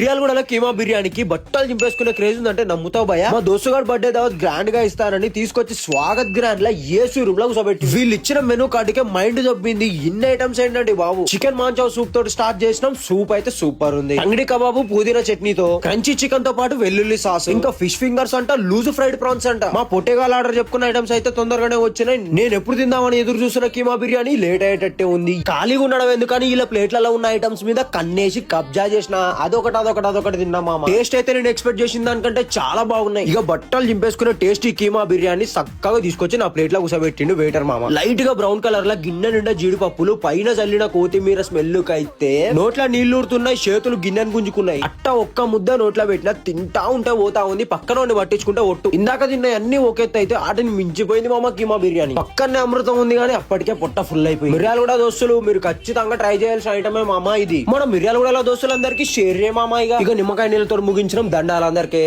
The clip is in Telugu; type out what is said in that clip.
మిర్యాలగూడలో కీమా బిర్యానీకి బట్టలు చింపేసుకునే క్రేజ్ ఉందంటే నమ్ముతావు భయ. మా దోస్తుగాడు బర్త్డే దావత్ గ్రాండ్ గా ఇస్తారని తీసుకొచ్చి స్వాగత్ గ్రాండ్ లా ఏసీ రూమ్ లో కూర్చోబెట్టి వీళ్ళు ఇచ్చిన మెనూ కార్డుకే మైండ్ దొబ్బింది. ఇన్ని ఐటమ్స్ ఏంటండి బాబు. చికెన్ మాంచావ్ సూప్ తోటి స్టార్ట్ చేసినాం. సూప్ అయితే సూపర్ ఉంది. అంగడి కబాబు పుదీనా చట్నీతో, క్రంచీ చికెన్ తో పాటు వెల్లుల్లి సాస్, ఇంకా ఫిష్ ఫింగర్స్ అంట, లూజ్ ఫ్రైడ్ ప్రాన్స్ అంట. మా పొట్టేగాల ఆర్డర్ చెప్పుకున్న ఐటమ్స్ అయితే తొందరగానే వచ్చినాయి. నేను ఎప్పుడు తిందామని ఎదురు చూస్తున్న కీమా బిర్యానీ లేట్ అయ్యేటట్టే ఉంది. ఖాళీగా ఉండడం ఎందుకని ఇలా ప్లేట్లలో ఉన్న ఐటమ్స్ మీద కన్నేసి కబ్జా చేసిన అదొకటి తిన్నా మామ. టేస్ట్ అయితే నేను ఎక్స్పెక్ట్ చేసిన దానికంటే చాలా బాగున్నాయి. ఇక బట్టలు చింపేసుకున్న టేస్టీ కీమా బిర్యానీ చక్కగా తీసుకొచ్చి నా ప్లేట్ లో కూర్చోబెట్టిండు వెయిటర్ మామ. లైట్ గా బ్రౌన్ కలర్ లా గిన్నె నిండా జీడిపప్పులు, పైన చల్లిన కొత్తిమీర స్మెల్ కైతే నోట్ల నీళ్లూరుతున్నాయి, చేతులు గిన్నెను గుంజుకున్నాయి. అట్ట ఒక్క ముద్ద నోట్ల పెట్టినా తింటా ఉంటే పోతా ఉంది. పక్కన పట్టించుకుంటే ఒట్టు. ఇందాక తిన్న అన్ని ఒకెత్త అయితే ఆటని మించిపోయింది మామ కీమా బిర్యానీ. పక్కనే అమృతం ఉంది కానీ అప్పటికే పొట్ట ఫుల్ అయిపోయింది. మిర్యాలగూడ దోస్తులు మీరు ఖచ్చితంగా ట్రై చేయాల్సిన ఐటమే మామ ఇది. మన మిర్యాలగూడలో దోస్తులందరికీ షేర్ మామ. ఇక నిమ్మకాయ నీళ్ళతో ముగించడం దండాలందరికీ.